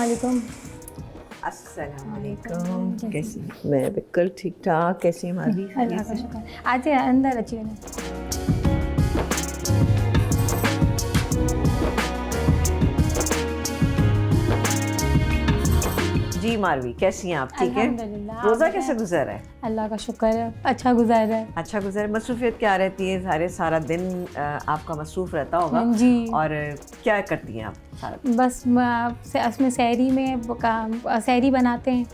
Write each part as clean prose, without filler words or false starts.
वालेकुम। अस्सलाम वालेकुम। कैसी? मैं बिल्कुल ठीक ठाक। कैसी हैं मादी? अल्लाह का शुक्र। आज अंदर अच्छी है। जी मारवी, कैसी हैं आप? ठीक है। अल्हम्दुलिल्लाह। रोज़ा कैसे गुजर है? अल्लाह का शुक्र है, अच्छा गुजर है। अच्छा गुजर। मसरूफियत क्या रहती है? सारा दिन आपका मसरूफ़ रहता होगा जी। और क्या करती हैं आप सारा दिन? बस उसमें सहरी में सहरी बनाते हैं,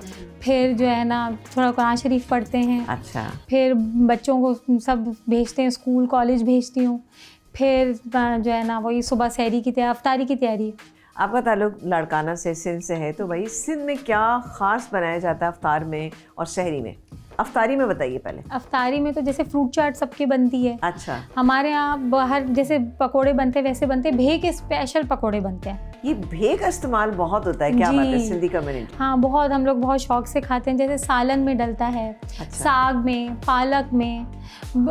फिर जो है ना थोड़ा कुरान शरीफ पढ़ते हैं। अच्छा। फिर बच्चों को सब भेजते हैं, स्कूल कॉलेज भेजती हूँ। फिर जो है ना वही सुबह सहरी की तैयारी, अफ्तारी की तैयारी। आपका ताल्लुक लाड़काना से, सिंध से है, तो भाई सिंध में क्या ख़ास बनाया जाता है अफ्तार में और सहरी में? अफ्तारी में बताइए पहले। अफ्तारी में तो जैसे फ्रूट चाट सबकी बनती है। अच्छा। हमारे यहाँ बाहर जैसे पकोड़े बनते वैसे बनते, भे के स्पेशल पकोड़े बनते हैं। ये भे का इस्तेमाल बहुत होता है, क्या बात है, सिंधी कम्युनिटी? हाँ बहुत, हम लोग बहुत शौक से खाते हैं। जैसे सालन में डलता है। अच्छा। साग में, पालक में,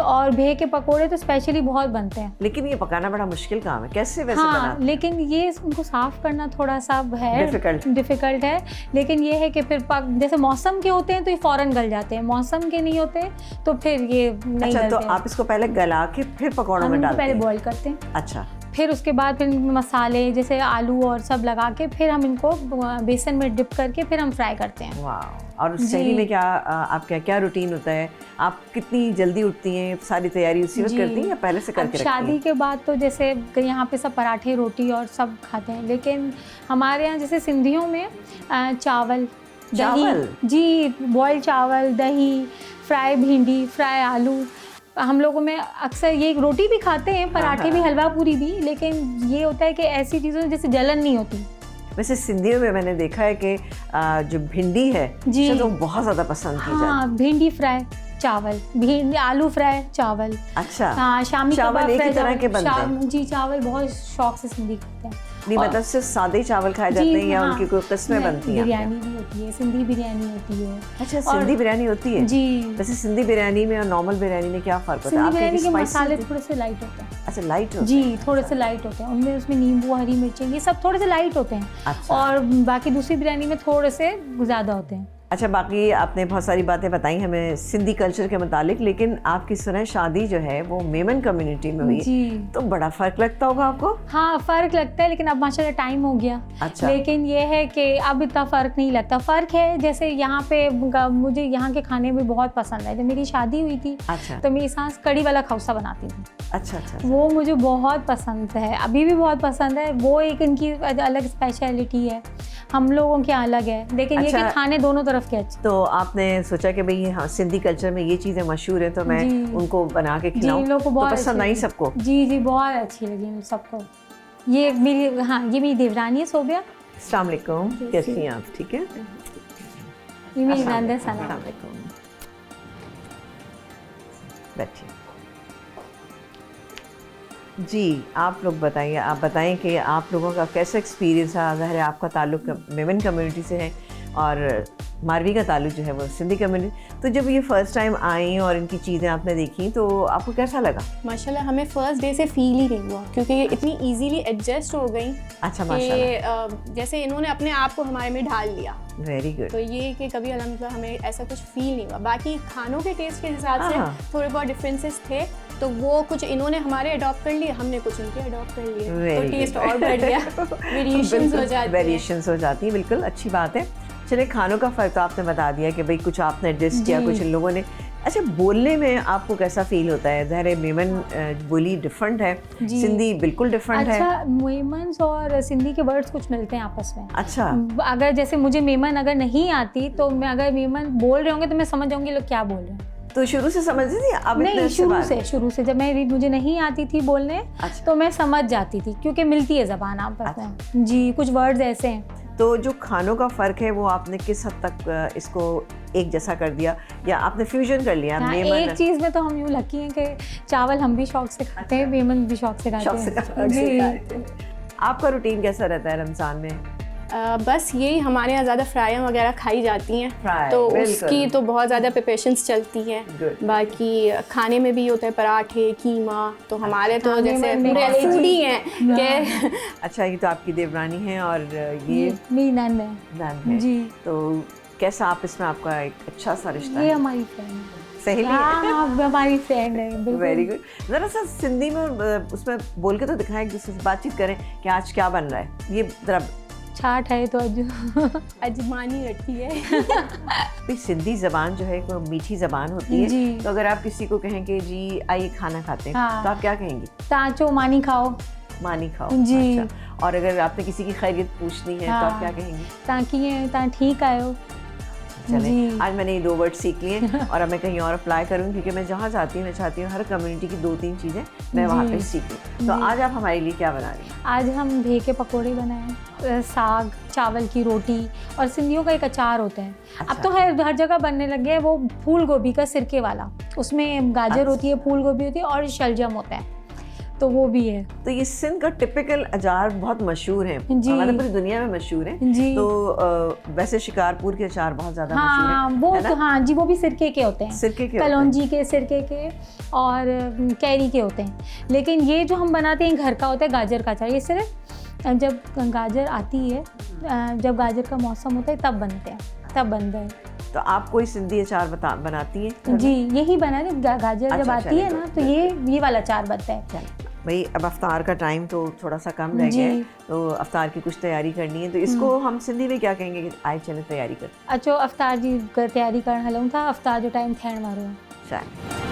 और भे के पकोड़े तो स्पेशली बहुत बनते हैं। लेकिन ये पकाना बड़ा मुश्किल काम है, कैसे वैसे हाँ, बनाते? लेकिन ये उनको साफ करना थोड़ा सा है डिफिकल्ट है। लेकिन ये है कि फिर जैसे मौसम के होते हैं तो ये फौरन गल जाते हैं, मौसम के नहीं होते तो फिर ये नहीं अच्छा, गलते। तो आप इसको पहले गला के फिर पकौड़ों में डालते हैं? पहले बॉईल करते हैं। अच्छा। फिर उसके बाद फिर मसाले जैसे आलू और सब लगा के फिर हम इनको बेसन में डिप करके फिर हम फ्राई करते हैं। वाह। और सहरी में क्या आपका क्या रूटीन होता है? आप कितनी जल्दी उठती हैं? सारी तैयारी उसी वक्त करती हैं या पहले से करके रखती हैं? शादी के बाद तो जैसे यहाँ पे सब पराठे रोटी और सब खाते हैं, लेकिन हमारे यहाँ जैसे सिंधियों में चावल, दही, जी बॉयल चावल, दही, फ्राई भिंडी, फ्राई आलू, हम लोगों में अक्सर ये रोटी भी खाते हैं, पराठे भी, हलवा पूरी भी, लेकिन ये होता है कि ऐसी चीज़ों जैसे जलन नहीं होती। वैसे सिंधियों में मैंने देखा है कि जो भिंडी है तो बहुत ज़्यादा पसंद की जाती है। हाँ, भिंडी फ्राई चावल, भिंडी आलू फ्राई चावल। अच्छा। हाँ, शामी चावल एक ही तरह के बनते हैं? जी, चावल बहुत शौक से सिंधी खाते हैं। नहीं, मतलब सिर्फ सादे चावल खाए जाते हैं या उनकी कोई किस्में बनती हैं? बिरयानी भी होती है, सिंधी बिरयानी होती है। अच्छा, सिंधी बिरयानी होती है? जी। वैसे सिंधी बिरयानी में और नॉर्मल बिरयानी में क्या फ़र्क होता है? सिंधी बिरयानी के मसाले थोड़े से लाइट होते हैं। अच्छा, लाइट होते हैं? जी, थोड़े से लाइट होते हैं उनमें, उसमें नींबू, हरी मिर्चें, ये सब थोड़े से लाइट होते हैं। अच्छा। और बाकी दूसरी बिरयानी में थोड़े से ज़्यादा होते हैं। अच्छा, बाकी आपने बहुत सारी बातें बताई हमें सिंधी कल्चर के मुतालिक, लेकिन आपकी सुना शादी जो है वो मेमन कम्युनिटी में हुई, तो बड़ा फ़र्क लगता होगा आपको? हाँ, फ़र्क लगता है, लेकिन अब माशाल्लाह टाइम हो गया। अच्छा। लेकिन ये है कि अब इतना फ़र्क नहीं लगता। फ़र्क है जैसे यहाँ पे मुझे यहाँ के खाने भी बहुत पसंद है। जब मेरी शादी हुई थी, अच्छा, तो मेरी सास कड़ी वाला खौसा बनाती थी। अच्छा, वो मुझे बहुत पसंद है, अभी भी बहुत पसंद है। वो एक इनकी अलग स्पेशलिटी है, हम लोगों के अलग है, लेकिन ये कि खाने दोनों तरफ के अच्छे। तो आपने सोचा कि भाई हाँ, सिंधी कल्चर में ये चीज़ें मशहूर हैं तो मैं उनको बना के खिलाऊं, तो पसंद आई सबको? जी जी, बहुत अच्छी लगी सबको। ये मेरी, हाँ, ये मेरी देवरानी है सोबिया। अस्सलाम वालेकुम, कैसी हैं आप? ठीक है। ये मेरी नंद है सना। अस्सलाम वालेकुम, बैठिए। जी, आप लोग बताइए, आप बताएं कि आप लोगों का कैसा एक्सपीरियंस है? ज़ाहिर है आपका ताल्लुक मेमन कम्युनिटी से है और मारवी का ताल्लुक जो है वो सिंधी कम्युनिटी। तो जब ये फ़र्स्ट टाइम आई और इनकी चीज़ें आपने देखी तो आपको कैसा लगा? माशाल्लाह हमें फ़र्स्ट डे से फील ही नहीं हुआ, क्योंकि ये इतनी इजीली एडजस्ट हो गई। अच्छा, माशाल्लाह। जैसे इन्होंने अपने आप को हमारे में ढाल लिया। Very good. तो ये कि कभी अल्हम्दुलिल्लाह हमें ऐसा कुछ फील नहीं हुआ। बाकी खानों के टेस्ट के हिसाब से थोड़े बहुत डिफरेंसेस थे, तो वो कुछ इन्होंने हमारे अडॉप्ट कर लिए, हमने कुछ इनके अडॉप्ट कर लिए, तो टेस्ट और बढ़ गया। वेरिएशंस हो जाती हैं, बिल्कुल अच्छी बात है। चलिए, खानों का फ़र्क तो आपने बता दिया कि भाई कुछ आपने एडजस्ट किया, कुछ इन लोगों ने। अच्छा, बोलने में आपको कैसा फील होता है? ज़ाहिर है मेमन बोली डिफरेंट है, सिंधी बिल्कुल डिफरेंट है। अच्छा, मेमन्स और सिंधी के वर्ड्स कुछ मिलते हैं आपस में। अच्छा। अगर जैसे मुझे मेमन अगर नहीं आती तो मैं, अगर मेमन बोल रहे होंगे तो मैं समझ जाऊंगी लोग क्या बोल रहे हैं। तो शुरू से समझती थी? अब नहीं, शुरू से जब मुझे नहीं आती थी बोलने, तो मैं समझ जाती थी, क्योंकि मिलती है ज़बान आपस में। जी, कुछ वर्ड्स ऐसे हैं। तो जो खानों का फ़र्क है वो आपने किस हद तक इसको एक जैसा कर दिया या आपने फ्यूजन कर लिया? हाँ, एक चीज़ में तो हम यूँ लकी हैं कि चावल हम भी शौक से खाते हैं, मेमन भी शौक से खाते हैं। आपका रूटीन कैसा रहता है रमज़ान में? बस यही हमारे यहाँ ज़्यादा फ्राइयाँ वगैरह खाई जाती हैं, फ्राई, तो बिल्कुल। उसकी तो बहुत ज़्यादा प्रिपरेशंस चलती है। Good. बाकी खाने में भी होता है पराठे, कीमा, तो हमारे तो खाने जैसे में पूरे भी फूडी हैं कि अच्छा, ये तो आपकी देवरानी है और ये मेरी नंद है नंद है। जी। तो कैसा आप इसमें आपका एक अच्छा सा रिश्ता ये है? हमारी फ्रेंड है। सहेली है? हाँ, हमारी फ्रेंड है बिल्कुल। Very good. ज़रा सा सिंधी में उसमें बोल के तो दिखाएं, एक दूसरे से बातचीत करें कि आज क्या बन रहा है। ये ज़रा छाट है तो अजमानी रखी है। भाई, सिंधी ज़बान जो है कोई मीठी ज़बान होती है, जी। तो अगर आप किसी को कहें कि जी आइए खाना खाते हैं, हाँ। तो आप क्या कहेंगी? ताचो मानी खाओ मानी खाओ। जी। अच्छा। और अगर आपने किसी की खैरियत पूछनी है तो आप हाँ। क्या कहेंगी? ताकि ता ठीक आयो। चलें, जी। आज मैंने ये 2 वर्ड सीख लिए और अब मैं कहीं और अप्लाई करूँगी, क्योंकि मैं जहाँ जाती हूँ मैं चाहती हूँ हर कम्युनिटी की 2-3 चीज़ें मैं वहाँ जी। पे सीख लूँ। तो आज आप हमारे लिए क्या बना रही हैं? आज हम भे के पकोड़े बनाए, साग, चावल की रोटी और सिंधियों का एक अचार होता है। अच्छा। अब तो हर जगह बनने लगे हैं, वो फूल गोभी का सिरके वाला, उसमें गाजर होती है, फूल गोभी होती है और शलजम होता है, तो वो भी है। तो ये सिंध का टिपिकल अचार बहुत मशहूर है, जी। मतलब पूरी दुनिया में मशहूर है। जी। तो वैसे शिकारपुर के अचार बहुत ज़्यादा मशहूर हाँ, है, वो है ना? तो हाँ जी, वो भी सिरके के होते हैं, सिरके के होते हैं। कलौंजी के, सिरके के और कैरी के होते हैं। लेकिन ये जो हम बनाते हैं घर का होता है गाजर का अचार। ये सिर्फ जब गाजर आती है, जब गाजर का मौसम होता है तब बनते हैं, तब बनता है। तो आप कोई सिंधी अचार बनाती हैं? जी, यही बना है, गाजर जब अच्छा, आती है चलिए, ना तो ये वाला अचार बनता है। भाई, अब अफ्तार का टाइम तो थोड़ा सा कम रह गया है, तो अफ्तार की कुछ तैयारी करनी है, तो इसको हम सिंधी में क्या कहेंगे कि आए चले तैयारी कर? अचो अफ्तार जी तैयारी करण हलूं था, अफ्तार जो टाइम थियण वारो आहे। चल।